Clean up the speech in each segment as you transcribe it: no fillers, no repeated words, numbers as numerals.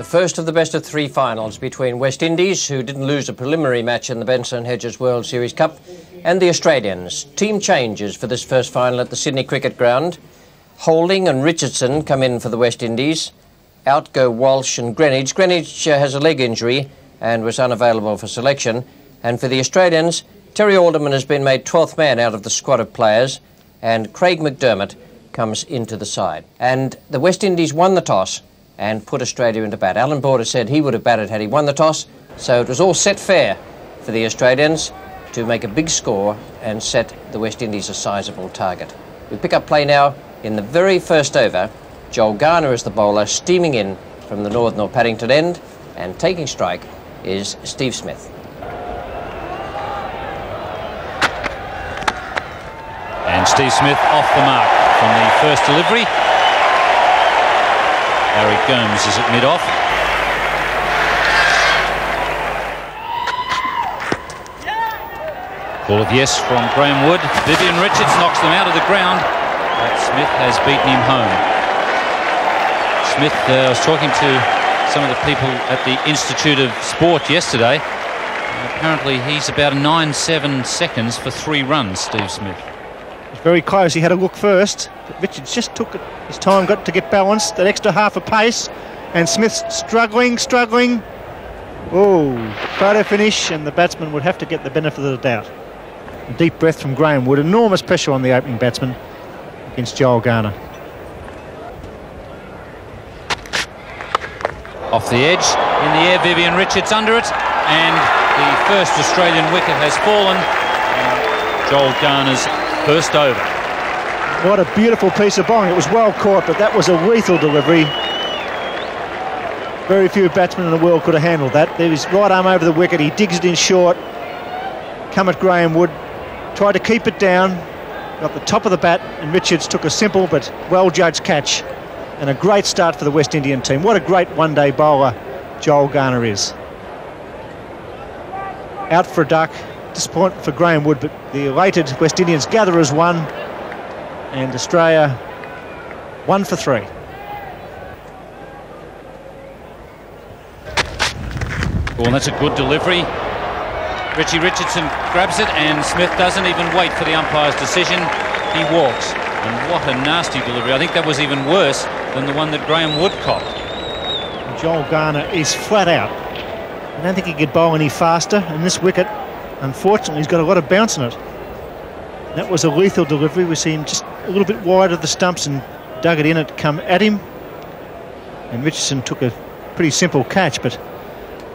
first of the best-of-3 finals between West Indies, who didn't lose a preliminary match in the Benson & Hedges World Series Cup, and the Australians. Team changes for this first final at the Sydney Cricket Ground. Holding and Richardson come in for the West Indies. Out go Walsh and Greenwich. Greenwich has a leg injury and was unavailable for selection. And for the Australians, Terry Alderman has been made 12th man out of the squad of players, and Craig McDermott comes into the side. And the West Indies won the toss and put Australia into bat. Alan Border said he would have batted had he won the toss, so it was all set fair for the Australians to make a big score and set the West Indies a sizable target. We pick up play now in the very first over. Joel Garner is the bowler, steaming in from the Northern or Paddington end, and taking strike is Steve Smith. And Steve Smith off the mark from the first delivery. Harry Gomes is at mid-off. Call of yes from Graham Wood. Vivian Richards knocks them out of the ground, but Smith has beaten him home. Smith, I was talking to some of the people at the Institute of Sport yesterday. Apparently he's about 9-7 seconds for 3 runs, Steve Smith. Very close. He had a look first, but Richards just took his time, got to get balanced, that extra half a pace, and Smith's struggling. Oh, photo finish, and the batsman would have to get the benefit of the doubt. A deep breath from Graham Wood. Enormous pressure on the opening batsman against Joel Garner. Off the edge, in the air, Vivian Richards under it, and the first Australian wicket has fallen. Joel Garner's first over. What a beautiful piece of bowling. It was well caught, but that was a lethal delivery. Very few batsmen in the world could have handled that. There was right arm over the wicket. He digs it in short. Come at Graham Wood. Tried to keep it down. Got the top of the bat, and Richards took a simple but well-judged catch. And a great start for the West Indian team. What a great one-day bowler Joel Garner is. Out for a duck. Disappointment for Graham Wood, but the elated West Indians gather as one, and Australia 1 for 3. Well, that's a good delivery. Richie Richardson grabs it, and Smith doesn't even wait for the umpire's decision. He walks, and what a nasty delivery. I think that was even worse than the one that Graham Wood copped. Joel Garner is flat out. I don't think he could bowl any faster, and this wicket, unfortunately, he's got a lot of bounce in it. That was a lethal delivery. We see him just a little bit wide of the stumps and dug it in. It come at him, and Richardson took a pretty simple catch, but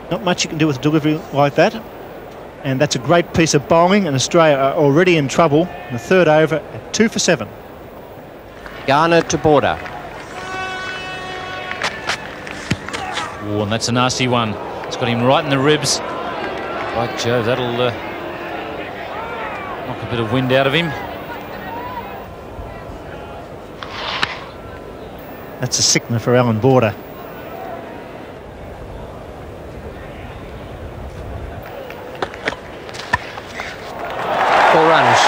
not much you can do with a delivery like that. And that's a great piece of bowling, and Australia are already in trouble in the third over at 2 for 7. Garner to Border. Oh, and that's a nasty one. It's got him right in the ribs. By Jove, that'll knock a bit of wind out of him. That's a sickener for Alan Border. Four runs.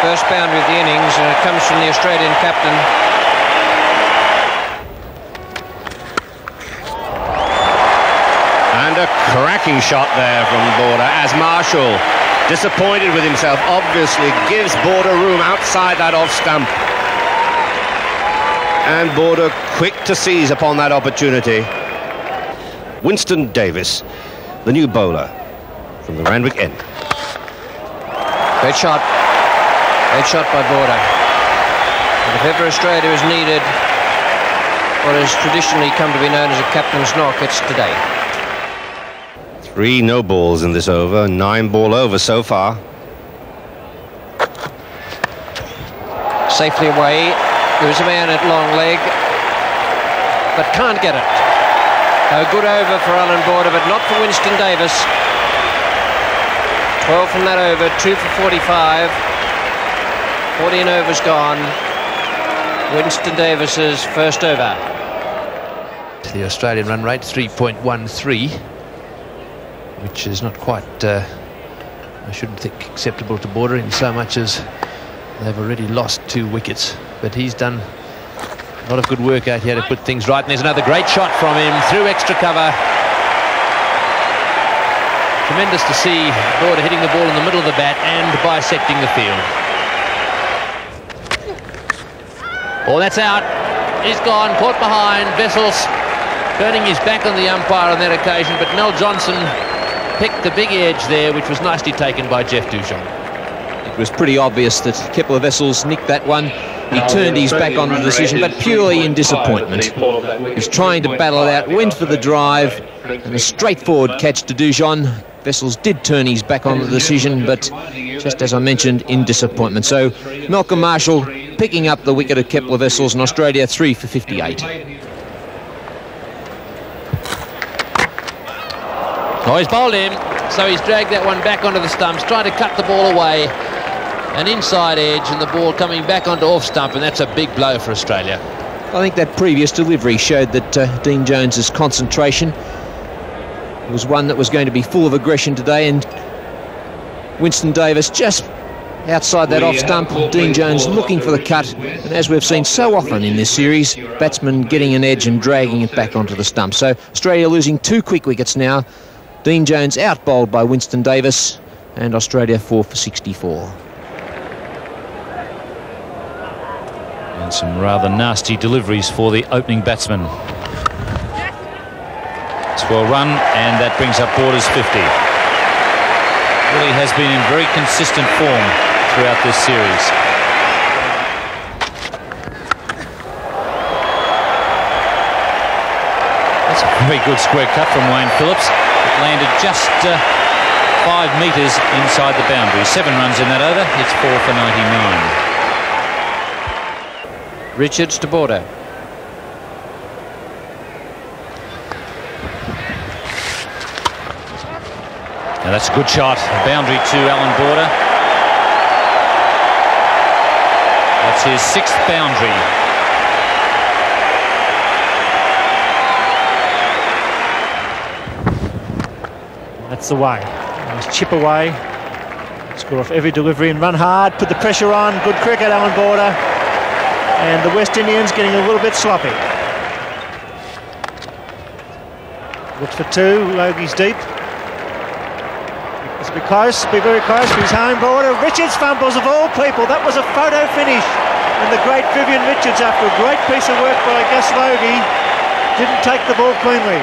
First boundary of the innings, and it comes from the Australian captain. And a cracking shot there from Border, as Marshall, disappointed with himself, obviously gives Border room outside that off stump. And Border quick to seize upon that opportunity. Winston Davis, the new bowler from the Randwick end. Great shot. Great shot by Border. And if ever Australia is needed what has traditionally come to be known as a captain's knock, it's today. 3 no balls in this over, 9 ball over so far. Safely away. There was a man at long leg, but can't get it. A good over for Alan Border, but not for Winston Davis. 12 from that over, 2 for 45. 14 overs gone. Winston Davis's first over. The Australian run rate 3.13, which is not quite, I shouldn't think, acceptable to Border in so much as they've already lost 2 wickets. But he's done A lot of good work out here to put things right. And there's another great shot from him through extra cover. Tremendous to see Border hitting the ball in the middle of the bat and bisecting the field. Oh, that's out. He's gone, caught behind. Wessels turning his back on the umpire on that occasion, but Mel Johnson picked the big edge there, which was nicely taken by Jeff Dujon. It was pretty obvious that Kepler Wessels nicked that one. He turned his back on the decision, but purely in disappointment. He was trying to battle it out, went for the drive, and a straightforward catch to Dujon. Wessels did turn his back on the decision, but just as I mentioned, in disappointment. So Malcolm Marshall picking up the wicket of Kepler Wessels, and Australia 3 for 58. Oh, he's bowled him, so he's dragged that one back onto the stumps, trying to cut the ball away. An inside edge and the ball coming back onto off stump, and that's a big blow for Australia. I think that previous delivery showed that Dean Jones's concentration was one that was going to be full of aggression today, and Winston Davis just outside that off stump. Dean Jones looking for the cut, and as we've seen so often in this series, batsmen getting an edge and dragging it back onto the stump. So Australia losing 2 quick wickets now. Dean Jones out bowled by Winston Davis, and Australia 4 for 64. And some rather nasty deliveries for the opening batsman. It's well run, and that brings up Borders 50. Really has been in very consistent form throughout this series. That's a very good square cut from Wayne Phillips. It landed just 5 metres inside the boundary. 7 runs in that over. It's 4 for 99. Richards to Border. Now that's a good shot. A boundary to Alan Border. That's his 6th boundary. That's the way. Nice chip away. Score off every delivery and run hard. Put the pressure on. Good cricket, Alan Border. And the West Indians getting a little bit sloppy. Looks for 2. Logie's deep. It's a bit close. Be very close for his home Border. Richards fumbles of all people. That was a photo finish. And the great Vivian Richards, after a great piece of work by Gus Logie, didn't take the ball cleanly.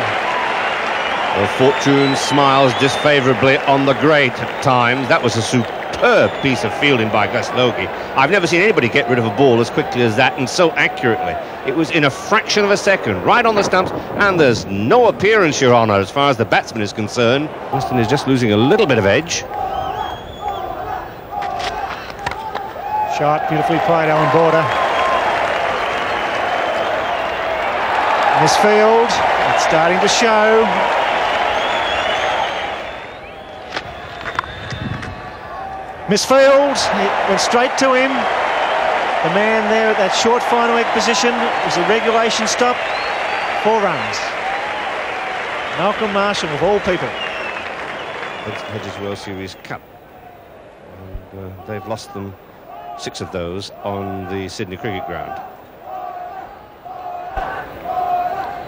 Well, fortune smiles disfavourably on the great at times. That was a superb piece of fielding by Gus Logie. I've never seen anybody get rid of a ball as quickly as that and so accurately. It was in a fraction of a second, right on the stumps, and there's no appearance, Your Honour, as far as the batsman is concerned. Winston is just losing a little bit of edge. Shot, beautifully played, Alan Border. Misfield, it's starting to show. Misfield, it went straight to him. The man there at that short final leg position was a regulation stop. 4 runs. Malcolm Marshall of all people. Hedges World Series Cup. And they've lost them 6 of those on the Sydney Cricket Ground.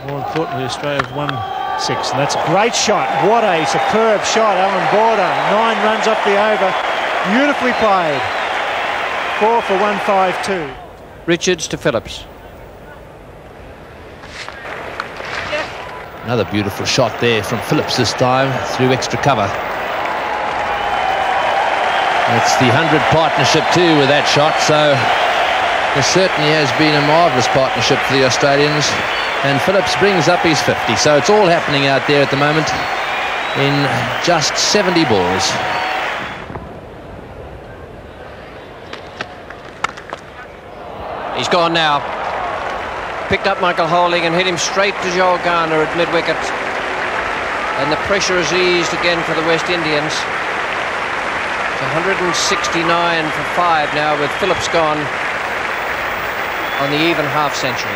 More importantly, Australia have won 6, and that's a great shot. What a superb shot, Alan Border. 9 runs off the over. Beautifully played. 4 for 152. Richards to Phillips. Another beautiful shot there from Phillips this time through extra cover. It's the 100 partnership too with that shot, so there certainly has been a marvellous partnership for the Australians, and Phillips brings up his 50, so it's all happening out there at the moment in just 70 balls. He's gone now. Picked up Michael Holding and hit him straight to Joel Garner at mid-wicket. And the pressure has eased again for the West Indians. It's 169 for 5 now, with Phillips gone on the even half-century.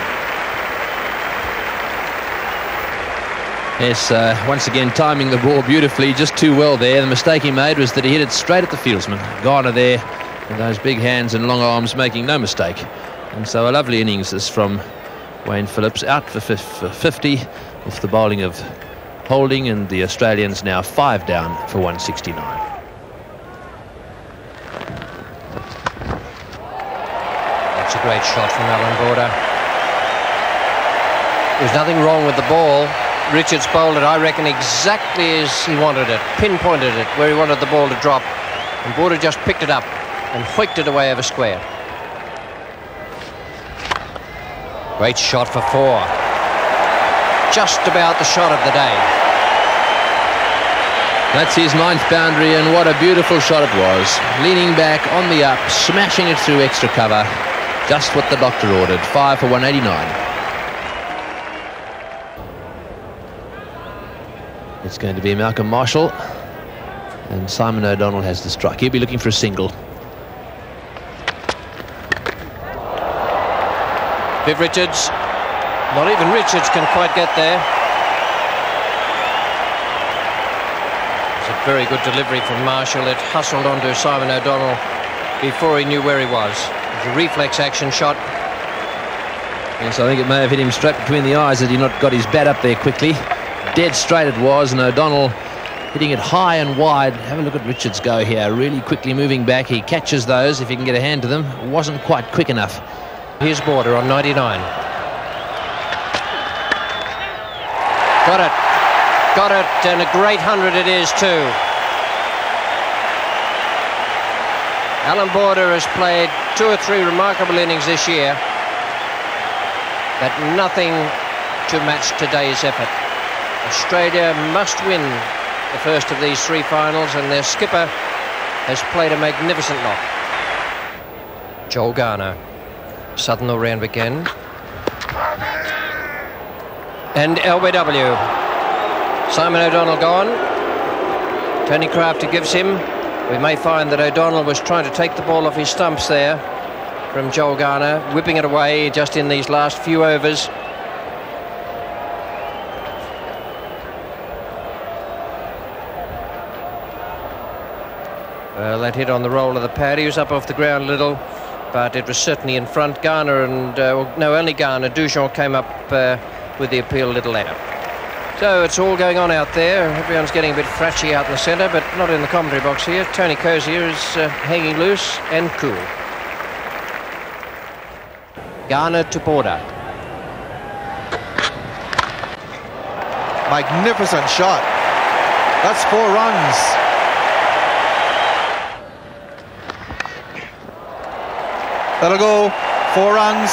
Yes, once again timing the ball beautifully, just too well there. The mistake he made was that he hit it straight at the fieldsman. Garner there, with those big hands and long arms, making no mistake. And so a lovely innings is from Wayne Phillips out for 50 with the bowling of Holding, and the Australians now 5 down for 169. That's a great shot from Alan Border. There's nothing wrong with the ball. Richards bowled it, I reckon, exactly as he wanted it, pinpointed it where he wanted the ball to drop, and Border just picked it up and hoiked it away over square. Great shot for 4. Just about the shot of the day. That's his 9th boundary, and what a beautiful shot it was. Leaning back on the up, smashing it through extra cover. Just what the doctor ordered. 5 for 189. It's going to be Malcolm Marshall, and Simon O'Donnell has the strike. He'll be looking for a single. Viv Richards, not even Richards can quite get there. It's a very good delivery from Marshall. It hustled onto Simon O'Donnell before he knew where he was. It was a reflex action shot. Yes, I think it may have hit him straight between the eyes had he not got his bat up there quickly. Dead straight it was, and O'Donnell hitting it high and wide. Have a look at Richards go here, really quickly moving back. He catches those if he can get a hand to them. Wasn't quite quick enough. Here's Border on 99. Got it. Got it, and a great 100 it is too. Alan Border has played 2 or 3 remarkable innings this year, but nothing to match today's effort. Australia must win the first of these 3 finals, and their skipper has played a magnificent lot. Joel Garner, Southern all-round again. And LBW. Simon O'Donnell gone. Tony Crafter gives him. We may find that O'Donnell was trying to take the ball off his stumps there from Joel Garner, whipping it away just in these last few overs. Well, that hit on the roll of the pad. He was up off the ground a little, but it was certainly in front. Garner and, no, only Garner. Dujon came up with the appeal a little later. So it's all going on out there. Everyone's getting a bit fratchy out in the centre, but not in the commentary box here. Tony Cozier is hanging loose and cool. Garner to Border. Magnificent shot. That's 4 runs. That'll go. 4 runs.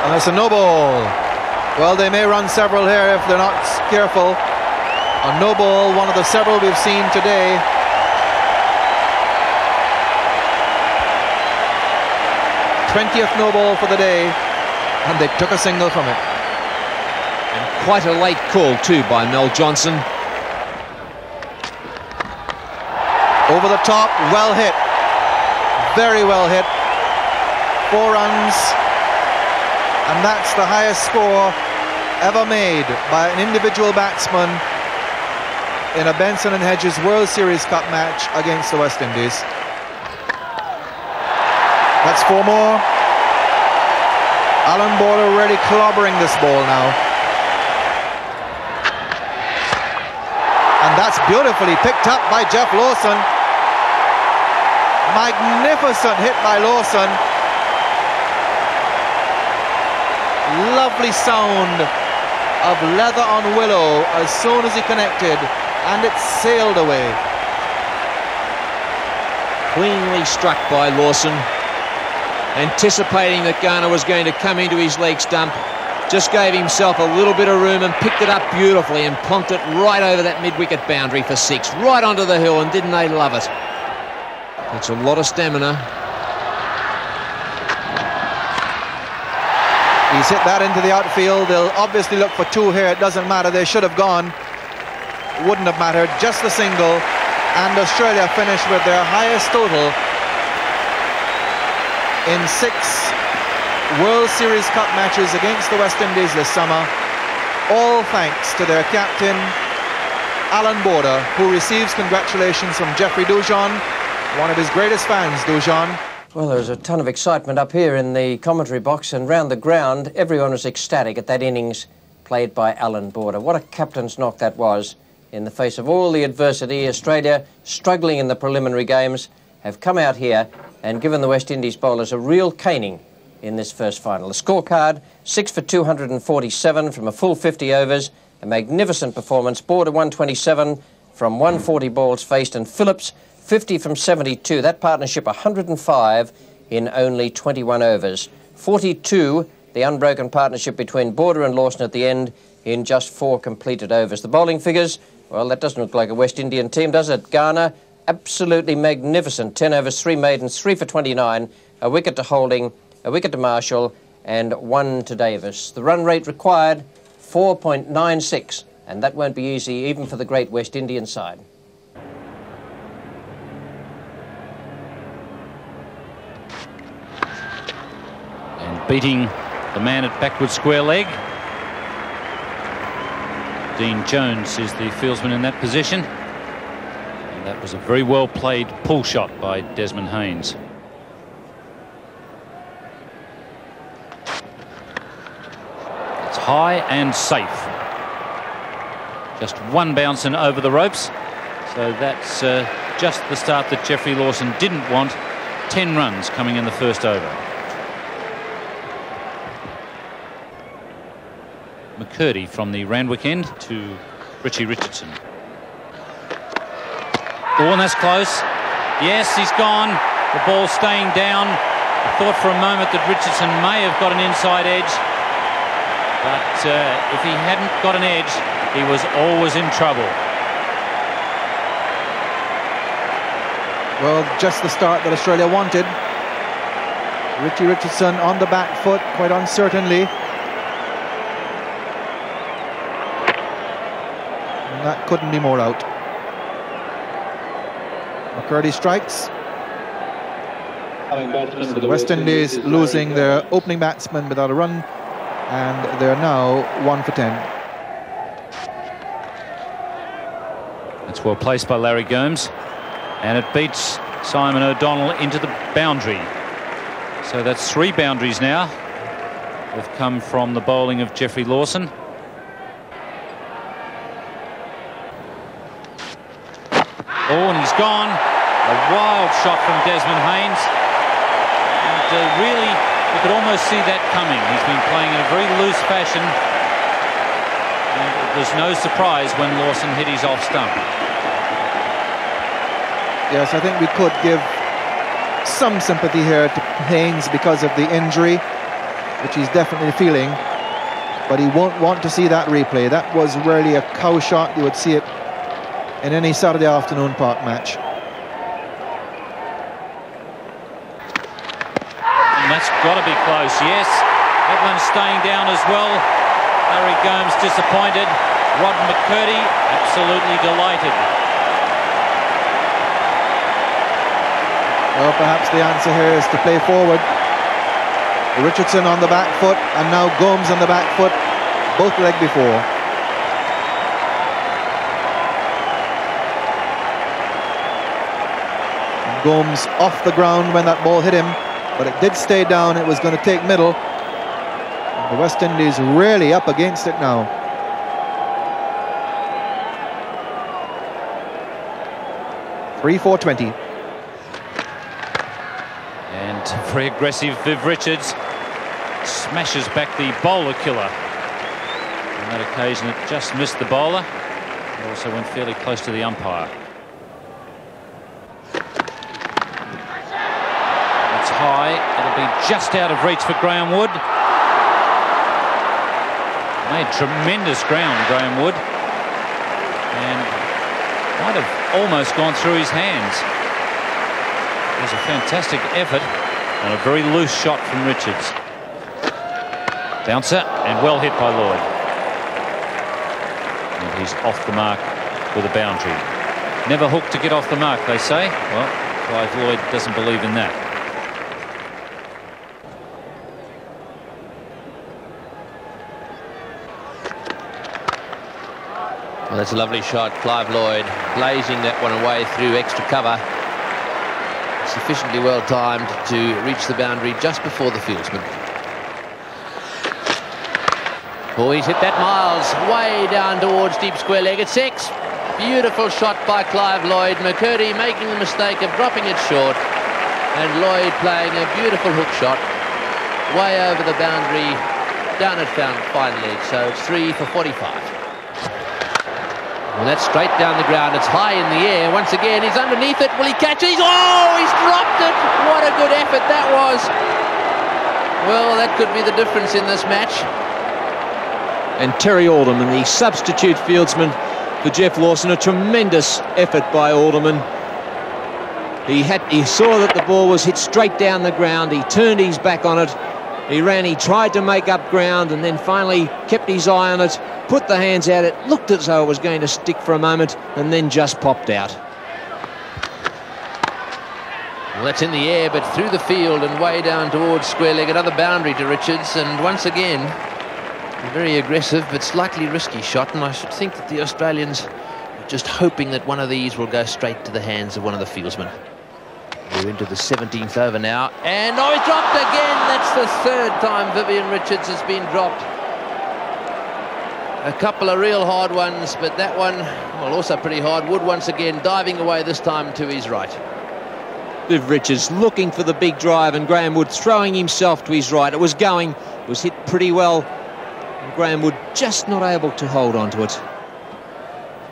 And it's a no ball. Well, they may run several here if they're not careful. A no ball, one of the several we've seen today. th no ball for the day, and they took a single from it. And quite a late call too by Mel Johnson. Over the top, well hit. Very well hit. 4 runs. And that's the highest score ever made by an individual batsman in a Benson and Hedges World Series Cup match against the West Indies. That's 4 more. Alan Border really clobbering this ball now. And that's beautifully picked up by Jeff Lawson. Magnificent hit by Lawson. Lovely sound of leather on willow as soon as he connected, and it sailed away. Cleanly struck by Lawson, anticipating that Garner was going to come into his leg stump. Just gave himself a little bit of room and picked it up beautifully and plonked it right over that mid-wicket boundary for 6, right onto the hill, and didn't they love it? It's a lot of stamina. He's hit that into the outfield. They'll obviously look for 2 here. It doesn't matter. They should have gone. Wouldn't have mattered. Just the single. And Australia finished with their highest total in 6 World Series Cup matches against the West Indies this summer. All thanks to their captain, Alan Border, who receives congratulations from Jeffrey Dujon One of his greatest fans, Dujon. Well, there was a ton of excitement up here in the commentary box, and round the ground, everyone was ecstatic at that innings played by Alan Border. What a captain's knock that was. In the face of all the adversity, Australia, struggling in the preliminary games, have come out here and given the West Indies bowlers a real caning in this first final. The scorecard, 6 for 247 from a full 50 overs, a magnificent performance. Border 127 from 140 balls faced, and Phillips 50 from 72. That partnership 105 in only 21 overs. 42, the unbroken partnership between Border and Lawson at the end in just 4 completed overs. The bowling figures, well, that doesn't look like a West Indian team, does it? Garner, absolutely magnificent. 10 overs, 3 maidens, 3 for 29, a wicket to Holding, a wicket to Marshall, and 1 to Davis. The run rate required, 4.96, and that won't be easy even for the great West Indian side. And beating the man at backward square leg, Dean Jones is the fieldsman in that position. And that was a very well played pull shot by Desmond Haynes. It's high and safe. Just 1 bounce and over the ropes. So that's just the start that Geoffrey Lawson didn't want. 10 runs coming in the first over. McCurdy from the Randwick end to Richie Richardson. Oh, and that's close. Yes, he's gone. The ball staying down. I thought for a moment that Richardson may have got an inside edge, but if he hadn't got an edge, he was always in trouble. Well, just the start that Australia wanted. Richie Richardson on the back foot, quite uncertainly. And that couldn't be more out. McCurdy strikes. So the West Indies losing their opening batsman without a run, and they're now 1 for 10. That's well placed by Larry Gomes, and it beats Simon O'Donnell into the boundary. So that's 3 boundaries now. They've come from the bowling of Geoffrey Lawson. Oh, and he's gone. A wild shot from Desmond Haynes. And really, you could almost see that coming. He's been playing in a very loose fashion. And it was no surprise when Lawson hit his off stump. Yes, I think we could give some sympathy here to Haynes because of the injury, which he's definitely feeling. But he won't want to see that replay. That was really a cow shot. You would see it in any Saturday afternoon park match. And that's got to be close, yes. That one's staying down as well. Larry Gomes disappointed. Rod McCurdy absolutely delighted. Well, perhaps the answer here is to play forward. Richardson on the back foot, and now Gomes on the back foot, both leg before. Gomes off the ground when that ball hit him, but it did stay down. It was going to take middle. And the West Indies really up against it now. Three, 4-20. And very aggressive Viv Richards smashes back the bowler killer. On that occasion it just missed the bowler. It also went fairly close to the umpire. It's high. It'll be just out of reach for Graham Wood. Made tremendous ground, Graham Wood. And might have almost gone through his hands. It was a fantastic effort and a very loose shot from Richards. Bouncer and well hit by Lloyd. And he's off the mark with a boundary. Never hooked to get off the mark, they say. Well, Clive Lloyd doesn't believe in that. Well, that's a lovely shot. Clive Lloyd blazing that one away through extra cover. sufficiently well timed to reach the boundary just before the fieldsman. Oh, he's hit that miles, way down towards deep square leg at 6. Beautiful shot by Clive Lloyd. McCurdy making the mistake of dropping it short, and Lloyd playing a beautiful hook shot way over the boundary, down at fine leg. So it's 3 for 45. Well, that's straight down the ground. It's high in the air. Once again, he's underneath it. Will he catch it? Oh, he's dropped it. What a good effort that was. Well, that could be the difference in this match. And Terry Alderman, the substitute fieldsman for Jeff Lawson, a tremendous effort by Alderman. He saw that the ball was hit straight down the ground. He turned his back on it. He ran, he tried to make up ground, and then finally kept his eye on it, put the hands out. It looked as though it was going to stick for a moment, and then just popped out. Well, that's in the air, but through the field and way down towards square leg. Another boundary to Richards, and once again, a very aggressive but slightly risky shot, and I should think that the Australians are just hoping that one of these will go straight to the hands of one of the fieldsmen. We're into the 17th over now, and oh, he's dropped again. That's the third time Vivian Richards has been dropped. A couple of real hard ones, but that one, well, also pretty hard. Wood once again diving away, this time to his right. Viv Richards looking for the big drive, and Graham Wood throwing himself to his right. It was going, was hit pretty well, and Graham Wood just not able to hold on to it.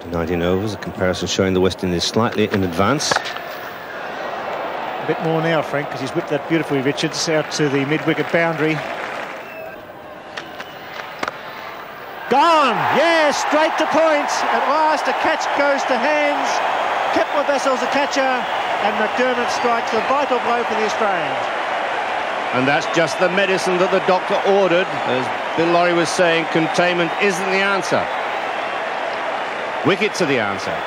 To 19 overs, a comparison showing the West Indies slightly in advance. A bit more now, Frank, because he's whipped that beautifully, Richards, out to the mid-wicket boundary. Gone! Yes, straight to point. At last, a catch goes to hands. Kepler Bessel's the catcher, and McDermott strikes the vital blow for the Australians. And that's just the medicine that the doctor ordered. As Bill Lawry was saying, containment isn't the answer. Wickets are the answer.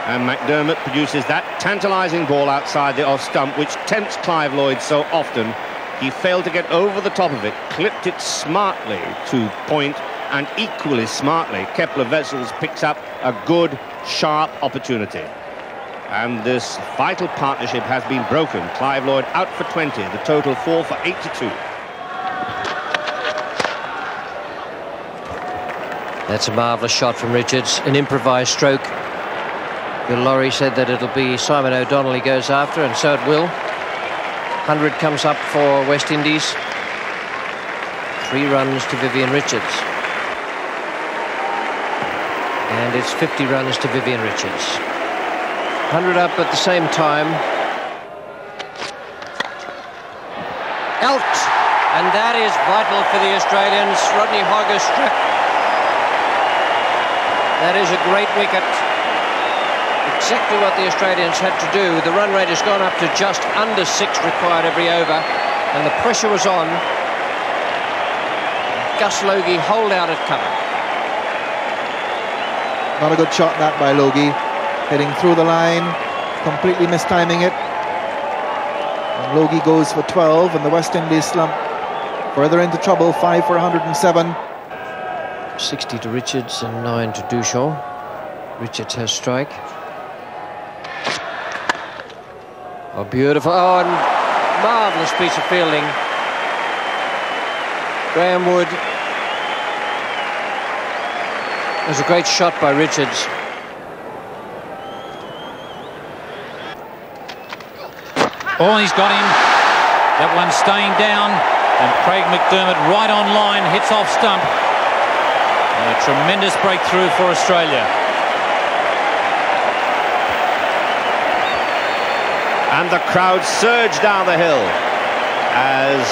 And McDermott produces that tantalising ball outside the off stump, which tempts Clive Lloyd so often. He failed to get over the top of it, clipped it smartly to point, and equally smartly, Kepler Wessels picks up a good, sharp opportunity. And this vital partnership has been broken. Clive Lloyd out for 20, the total 4 for 82. That's a marvellous shot from Richards, an improvised stroke. Bill Lawry said that it'll be Simon O'Donnell he goes after, and so it will. 100 comes up for West Indies. 3 runs to Vivian Richards. And it's 50 runs to Vivian Richards. 100 up at the same time. Out! And that is vital for the Australians. Rodney Hogger struck. That is a great wicket. Exactly what the Australians had to do. The run rate has gone up to just under 6 required every over, and the pressure was on. Gus Logie holed out at cover. Not a good shot that by Logie, heading through the line, completely mistiming it. And Logie goes for 12, and the West Indies slump further into trouble. 5 for 107. 60 to Richards and 9 to Duchamp. Richards has strike. Oh, beautiful. Oh, and marvellous piece of fielding. Graham Wood. It was a great shot by Richards. Oh, he's got him. That one's staying down. And Craig McDermott right on line, hits off stump. And a tremendous breakthrough for Australia. And the crowd surge down the hill as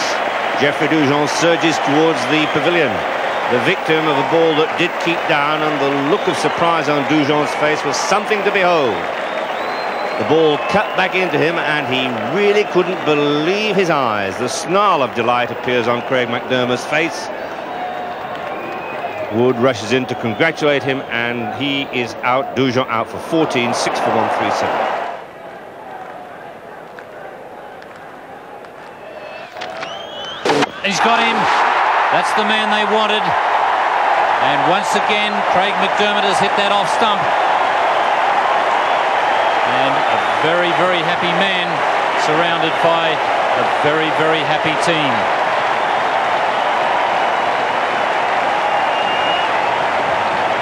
Geoffrey Dujon surges towards the pavilion. The victim of a ball that did keep down, and the look of surprise on Dujon's face was something to behold. The ball cut back into him, and he really couldn't believe his eyes. The snarl of delight appears on Craig McDermott's face. Wood rushes in to congratulate him, and he is out. Dujon out for 14, 6 for 137. He's got him. That's the man they wanted. And once again, Craig McDermott has hit that off stump. and a very, very happy man surrounded by a very, very happy team.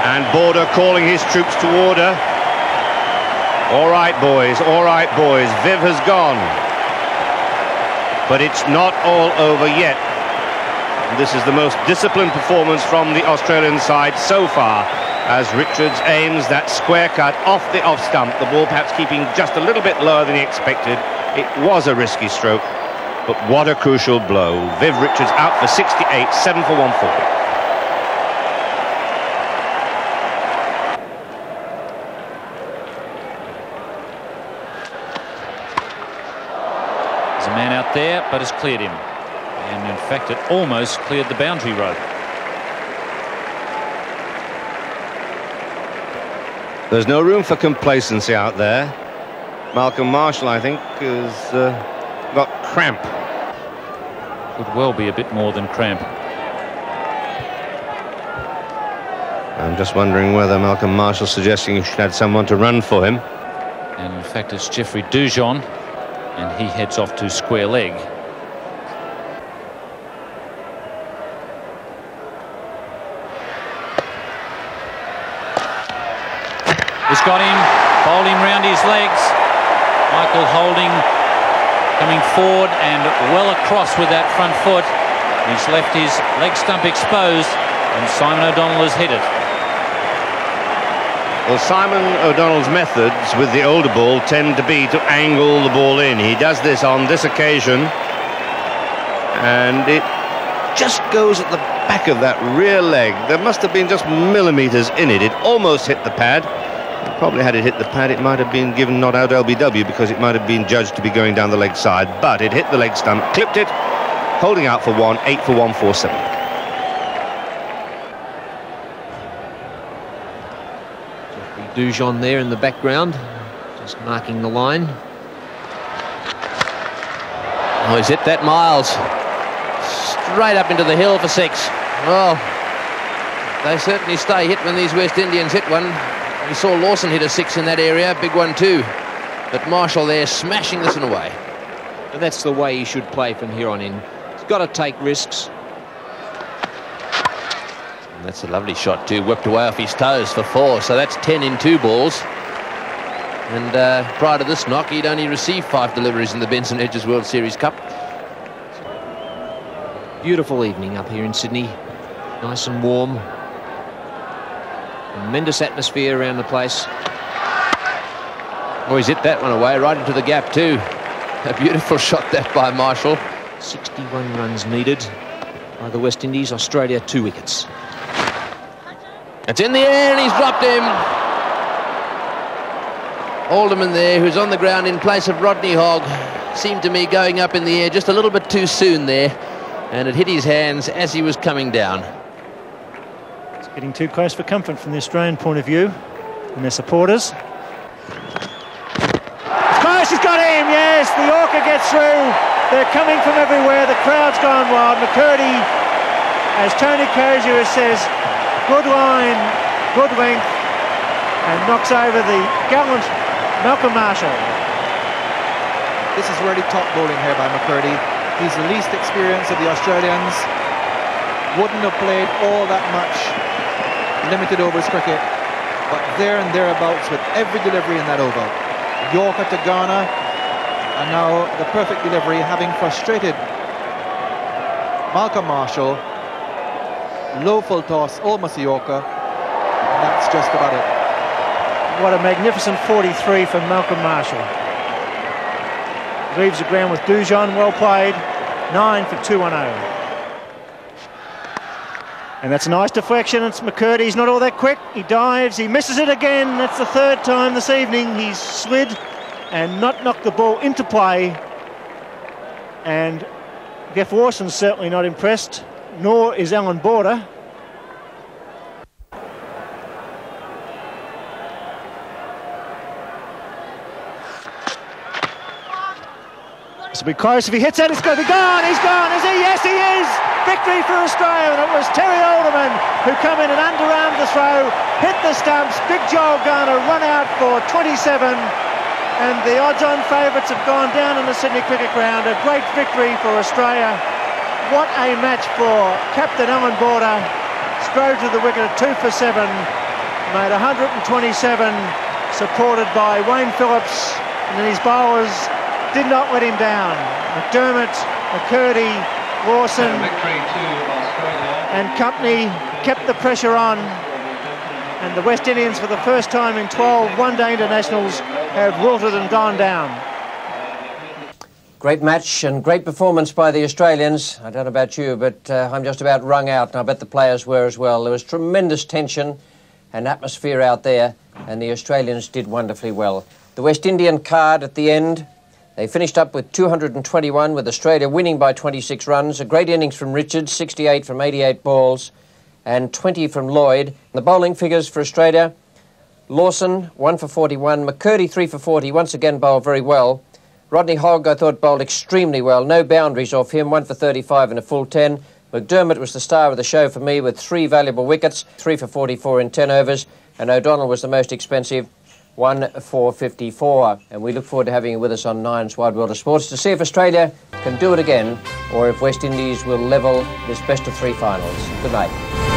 And Border calling his troops to order. All right, boys, Viv has gone. But it's not all over yet. This is the most disciplined performance from the Australian side so far, as Richards aims that square cut off the off stump, the ball perhaps keeping just a little bit lower than he expected. It was a risky stroke, but what a crucial blow. Viv Richards out for 68, 7 for 140. There's a man out there, but has cleared him. And in fact, it almost cleared the boundary rope. There's no room for complacency out there. Malcolm Marshall, I think, has got cramp. Could well be a bit more than cramp. I'm just wondering whether Malcolm Marshall's suggesting you should have someone to run for him. And in fact, it's Jeffrey Dujon, and he heads off to square leg. He's got him, bowled him round his legs. Michael Holding coming forward and well across with that front foot. He's left his leg stump exposed, and Simon O'Donnell has hit it. Well, Simon O'Donnell's methods with the older ball tend to be to angle the ball in. He does this on this occasion, and it just goes at the back of that rear leg. There must have been just millimetres in it. It almost hit the pad. Probably had it hit the pad, it might have been given not out LBW, because it might have been judged to be going down the leg side, but it hit the leg stump, clipped it, Holding out for 1, 8 for 147. Dujon there in the background, just marking the line. Oh, he's hit that, Miles. Straight up into the hill for 6. Well, they certainly stay hit when these West Indians hit one. We saw Lawson hit a 6 in that area, big one too. But Marshall there smashing this one away. And that's the way he should play from here on in. He's got to take risks. And that's a lovely shot too, whipped away off his toes for 4. So that's 10 in 2 balls. And prior to this knock, he'd only received 5 deliveries in the Benson Hedges World Series Cup. Beautiful evening up here in Sydney. Nice and warm. Tremendous atmosphere around the place. Oh, he's hit that one away, right into the gap too. A beautiful shot that by Marshall. 61 runs needed by the West Indies. Australia 2 wickets. It's in the air and he's dropped him. Alderman there, who's on the ground in place of Rodney Hogg, seemed to me going up in the air just a little bit too soon there, and it hit his hands as he was coming down. It's getting too close for comfort from the Australian point of view and their supporters. It's close, he's got him, yes, the Yorker gets through. They're coming from everywhere, the crowd's gone wild. McCurdy, as Tony Kozier says, good line, good length, and knocks over the gallant Malcolm Marshall. This is really top bowling here by McCurdy. He's the least experienced of the Australians. Wouldn't have played all that much limited overs cricket, but there and thereabouts with every delivery in that over. Yorker to Ghana, and now the perfect delivery, having frustrated Malcolm Marshall. Low full toss, almost a Yorker, and that's just about it. What a magnificent 43 from Malcolm Marshall. Leaves the ground with Dujon, well played. 9 for 210. And that's a nice deflection. It's McCurdy, he's not all that quick. He dives, he misses it again. That's the 3rd time this evening he's slid and not knocked the ball into play. And Geoff Lawson's certainly not impressed, nor is Alan Border. This will be close. If he hits it, it's going to be gone. He's gone, is he? Yes, he is. Victory for Australia. And it was Terry Alderman who come in and underarmed the throw, hit the stumps. Big Joel Garner run out for 27. And the odds-on favourites have gone down in the Sydney Cricket Ground. A great victory for Australia. What a match for Captain Alan Border. Strode to the wicket at 2 for 7. Made 127, supported by Wayne Phillips. And then his bowlers did not let him down. McDermott, McCurdy, Lawson and company kept the pressure on. And the West Indians, for the first time in 12 one-day internationals, have wilted and gone down. Great match and great performance by the Australians. I don't know about you, but I'm just about wrung out, and I bet the players were as well. There was tremendous tension and atmosphere out there, and the Australians did wonderfully well. The West Indian card at the end, they finished up with 221, with Australia winning by 26 runs. A great innings from Richards, 68 from 88 balls, and 20 from Lloyd. The bowling figures for Australia: Lawson, 1 for 41, McCurdy, 3 for 40, once again bowled very well. Rodney Hogg, I thought, bowled extremely well. No boundaries off him, 1 for 35 and a full 10. McDermott was the star of the show for me with 3 valuable wickets, 3 for 44 in 10 overs. And O'Donnell was the most expensive, 1 for 54. And we look forward to having you with us on Nine's Wide World of Sports to see if Australia can do it again or if West Indies will level this best-of-3 finals. Good night.